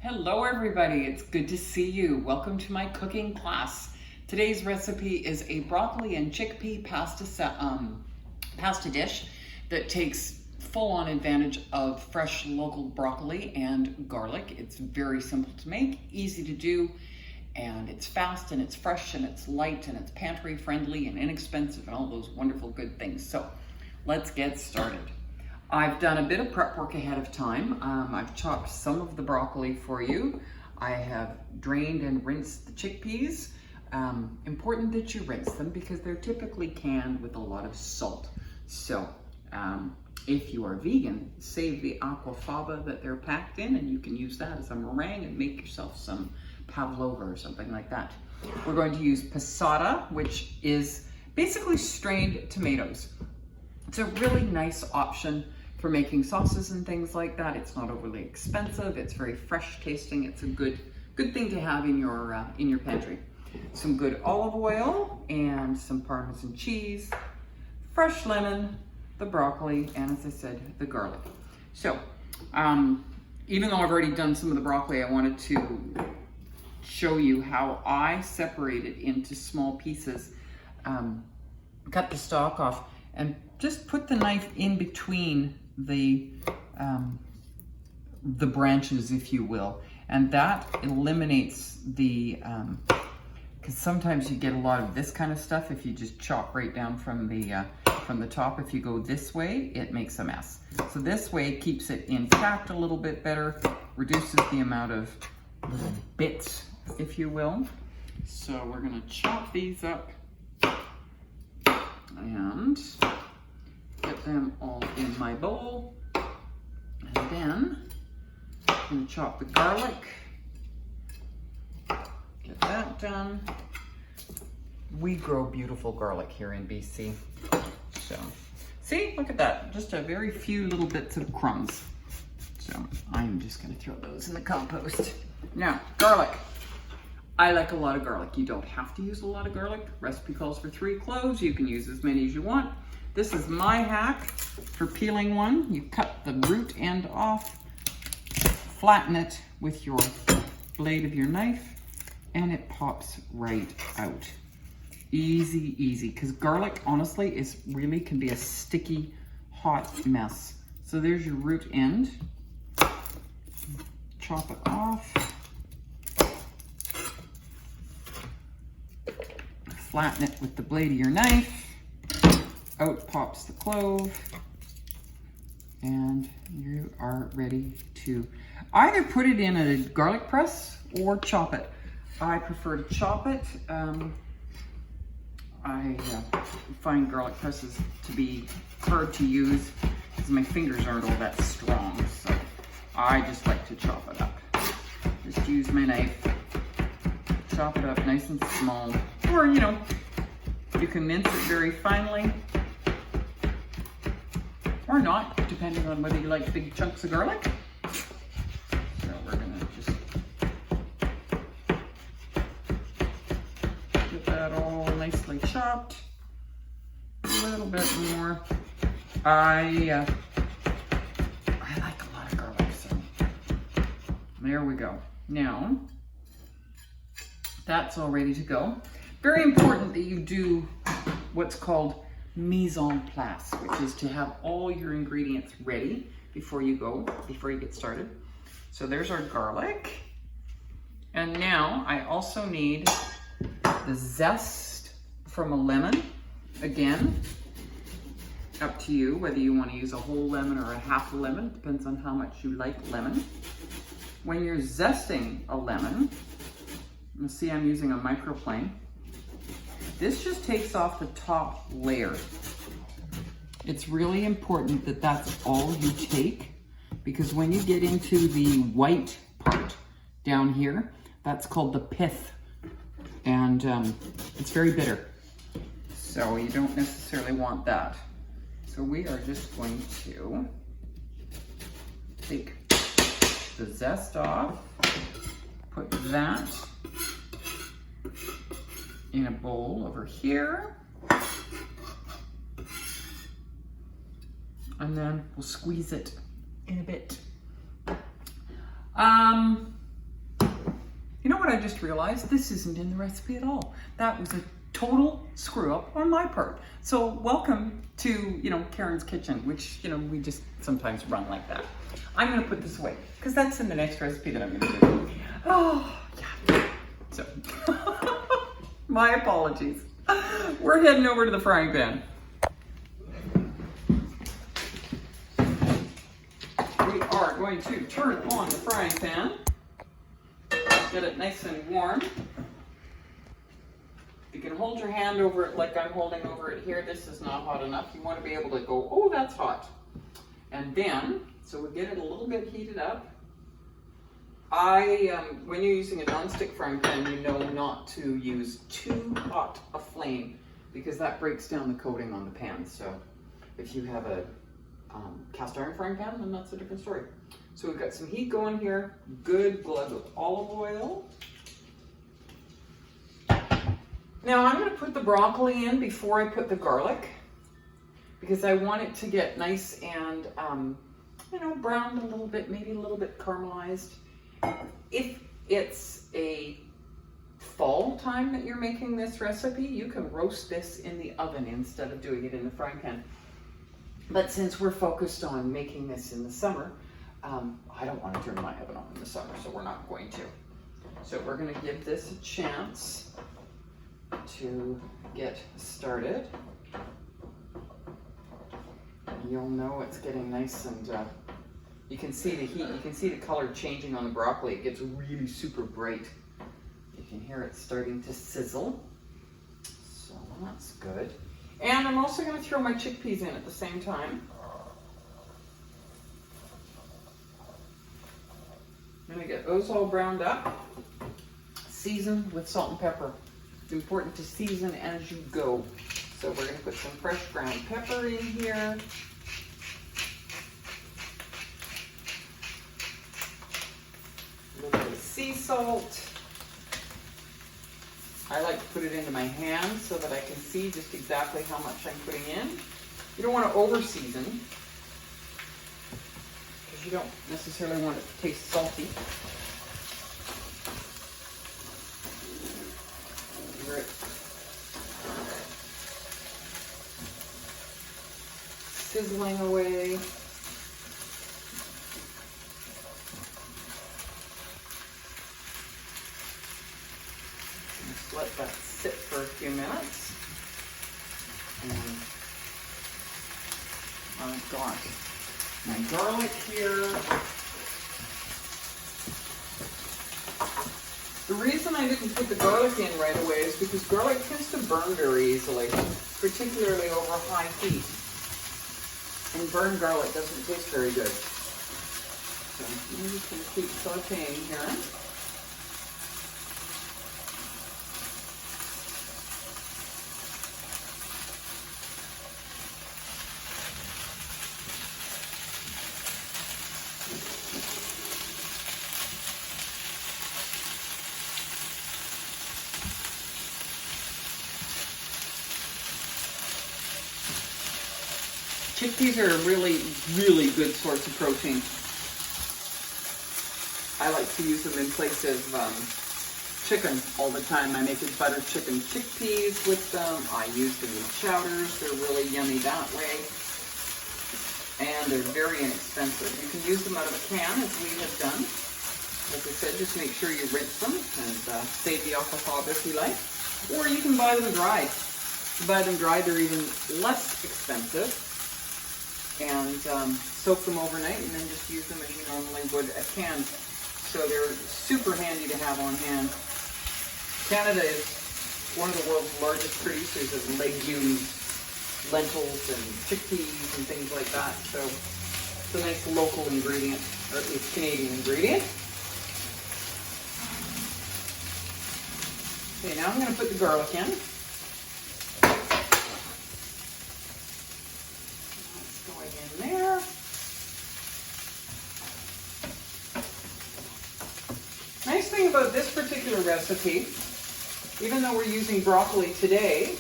Hello everybody, it's good to see you. Welcome to my cooking class. Today's recipe is a broccoli and chickpea pasta dish that takes full-on advantage of fresh local broccoli and garlic. It's very simple to make, easy to do, and it's fast and it's fresh and it's light and it's pantry friendly and inexpensive and all those wonderful good things. So let's get started. I've done a bit of prep work ahead of time. I've chopped some of the broccoli for you. I have drained and rinsed the chickpeas. Important that you rinse them because they're typically canned with a lot of salt. So if you are vegan, save the aquafaba that they're packed in and you can use that as a meringue and make yourself some pavlova or something like that. We're going to use passata, which is basically strained tomatoes. It's a really nice option for making sauces and things like that. It's not overly expensive. It's very fresh tasting. It's a good thing to have in your pantry. Some good olive oil and some Parmesan cheese, fresh lemon, the broccoli, and as I said, the garlic. So, even though I've already done some of the broccoli, I wanted to show you how I separate it into small pieces, cut the stalk off, and just put the knife in between the branches, if you will, and that eliminates the because sometimes you get a lot of this kind of stuff if you just chop right down from the top. If you go this way, it makes a mess. So this way it keeps it intact a little bit better, reduces the amount of little bits, if you will. So we're gonna chop these up and get them all in my bowl. And then I'm going to chop the garlic. Get that done. We grow beautiful garlic here in BC. So, see, look at that. Just a very few little bits of crumbs. So I'm just going to throw those in the compost. Now, garlic. I like a lot of garlic. You don't have to use a lot of garlic. Recipe calls for 3 cloves. You can use as many as you want. This is my hack for peeling one. You cut the root end off, flatten it with your blade of your knife, and it pops right out. Easy, easy, because garlic, honestly, can be a sticky, hot mess. So there's your root end. Chop it off. Flatten it with the blade of your knife. Out pops the clove. And you are ready to either put it in a garlic press or chop it. I prefer to chop it. I find garlic presses to be hard to use because my fingers aren't all that strong. So I just like to chop it up. Just use my knife. Chop it up nice and small. Or, you know, you can mince it very finely. Or not, depending on whether you like big chunks of garlic. So we're gonna just get that all nicely chopped. A little bit more. I like a lot of garlic, so there we go. Now, that's all ready to go. Very important that you do what's called mise en place, which is to have all your ingredients ready before you get started. So there's our garlic. And now I also need the zest from a lemon. Again, up to you whether you want to use a whole lemon or a half a lemon, depends on how much you like lemon. When you're zesting a lemon, you'll see I'm using a microplane. This just takes off the top layer. It's really important that that's all you take because when you get into the white part down here, that's called the pith, and it's very bitter. So you don't necessarily want that. So we are just going to take the zest off, put that in a bowl over here, and then we'll squeeze it in a bit. just realized this isn't in the recipe at all. That was a total screw up on my part. So welcome to, Karen's kitchen, which, we just sometimes run like that. I'm gonna put this away because that's in the next recipe that I'm gonna do. Oh, yeah. So, my apologies. We're heading over to the frying pan. We are going to turn on the frying pan. Get it nice and warm. You can hold your hand over it like I'm holding over it here. This is not hot enough. You want to be able to go, oh, that's hot. And then, so we get it a little bit heated up. When you're using a non-stick frying pan, you know not to use too hot a flame because that breaks down the coating on the pan. So if you have a cast iron frying pan, then that's a different story. So we've got some heat going here, good glug of olive oil. Now I'm going to put the broccoli in before I put the garlic because I want it to get nice and, browned a little bit, maybe a little bit caramelized. If it's a fall time that you're making this recipe, you can roast this in the oven instead of doing it in the frying pan. But since we're focused on making this in the summer, I don't want to turn my oven on in the summer, so we're not going to. So we're going to give this a chance to get started. You'll know it's getting nice and you can see the heat, you can see the color changing on the broccoli. It gets really super bright. You can hear it starting to sizzle. So that's good. And I'm also going to throw my chickpeas in at the same time. I'm going to get those all browned up. Season with salt and pepper. It's important to season as you go. So we're going to put some fresh ground pepper in here. A little bit of sea salt. I like to put it into my hand so that I can see just exactly how much I'm putting in. You don't want to over season because you don't necessarily want it to taste salty. Sizzling away. Just let that sit for a few minutes. And I've got my garlic here. The reason I didn't put the garlic in right away is because garlic tends to burn very easily, particularly over high heat. And burned garlic doesn't taste very good. So you can keep sauteing here. Chickpeas are a really, really good source of protein. I like to use them in place of chicken all the time. I make buttered chicken chickpeas with them. I use them in chowders. They're really yummy that way. And they're very inexpensive. You can use them out of a can, as we have done. Like I said, just make sure you rinse them and save the alcohol if you like. Or you can buy them dried. If you buy them dried, they're even less expensive. And soak them overnight and then just use them as you normally would a can. So they're super handy to have on hand. Canada is one of the world's largest producers of legumes, lentils and chickpeas and things like that. So it's a nice local ingredient, or at least Canadian ingredient. Okay, now I'm going to put the garlic in. There. Nice thing about this particular recipe, even though we're using broccoli today,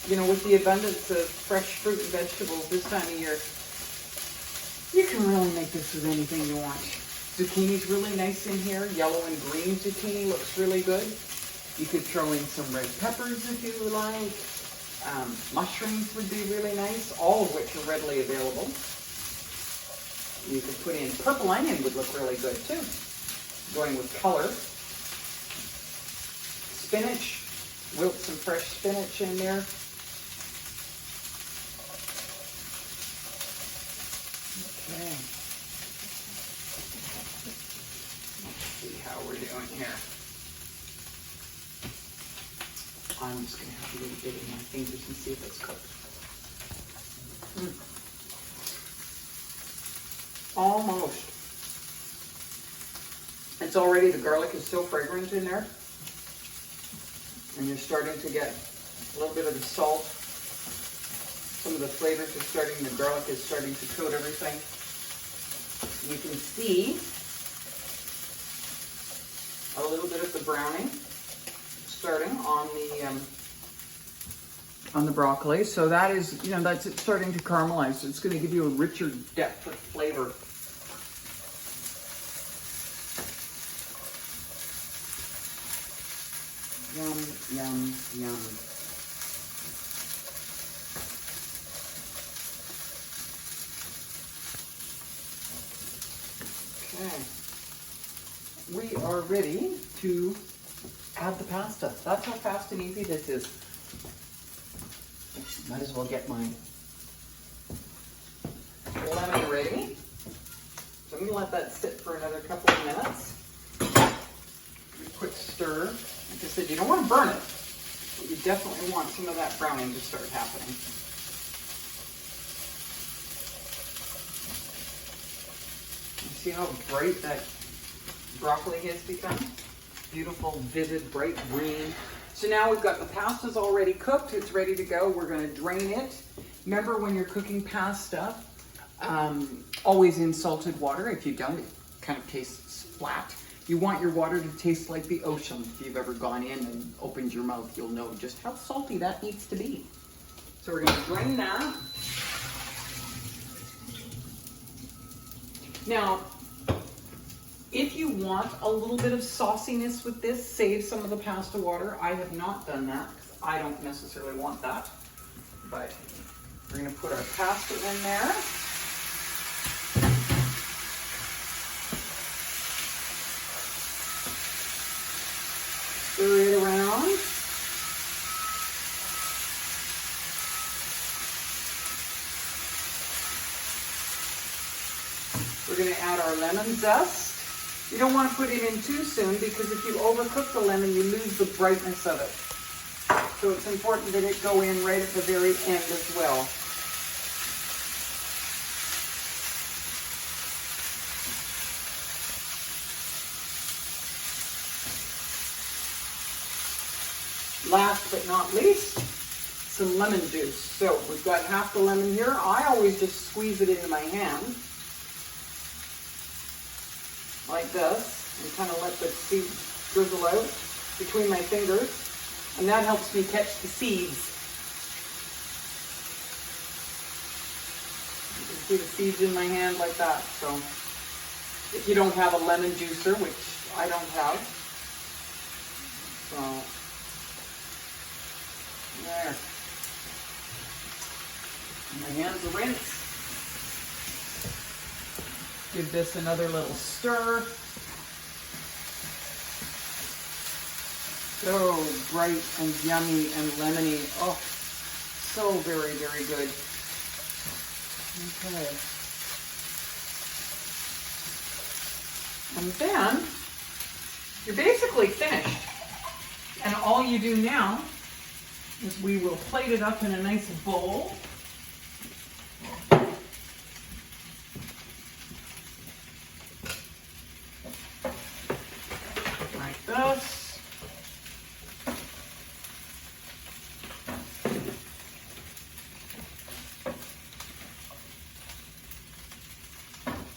with the abundance of fresh fruit and vegetables this time of year, you can really make this with anything you want. Zucchini's really nice in here. Yellow and green zucchini looks really good. You could throw in some red peppers if you like. Mushrooms would be really nice, all of which are readily available. You could put in purple onion would look really good too, going with color. Spinach, wilt some fresh spinach in there. Okay. Let's see how we're doing here. I'm just going to have a little bit in my fingers and see if it's cooked. Almost. It's already, the garlic is so fragrant in there. And you're starting to get a little bit of the salt. Some of the flavors are starting, the garlic is starting to coat everything. You can see a little bit of the browning starting on the broccoli. So that is, that's it starting to caramelize. So it's going to give you a richer depth of flavor. Yum, yum, yum. Okay. We are ready to add the pasta. That's how fast and easy this is. Might as well get my lemon ready. So I'm going to let that sit for another couple of minutes. A quick stir. Like I said, you don't want to burn it, but you definitely want some of that browning to start happening. You see how bright that broccoli has become? Beautiful, vivid, bright green. So now we've got the pasta's already cooked. It's ready to go. We're going to drain it. Remember, when you're cooking pasta, always in salted water. If you don't, it kind of tastes flat. You want your water to taste like the ocean. If you've ever gone in and opened your mouth, you'll know just how salty that needs to be. So we're going to drain that. Now, if you want a little bit of sauciness with this, save some of the pasta water. I have not done that because I don't necessarily want that. But we're going to put our pasta in there. Stir it around. We're going to add our lemon zest. You don't want to put it in too soon because if you overcook the lemon, you lose the brightness of it. So it's important that it go in right at the very end as well. Last but not least, some lemon juice. So we've got half the lemon here. I always just squeeze it into my hand like this and kind of let the seeds drizzle out between my fingers, and that helps me catch the seeds. You can see the seeds in my hand like that. So if you don't have a lemon juicer, which I don't have, so there. My hands are rinsed. Give this another little stir. So bright and yummy and lemony. Oh, so very, very good. Okay. And then you're basically finished. And all you do now is we will plate it up in a nice bowl. Like this.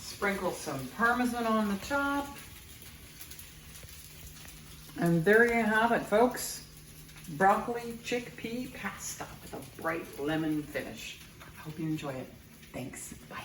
Sprinkle some Parmesan on the top. And there you have it, folks. Broccoli chickpea pasta with a bright lemon finish. I hope you enjoy it. Thanks. Bye.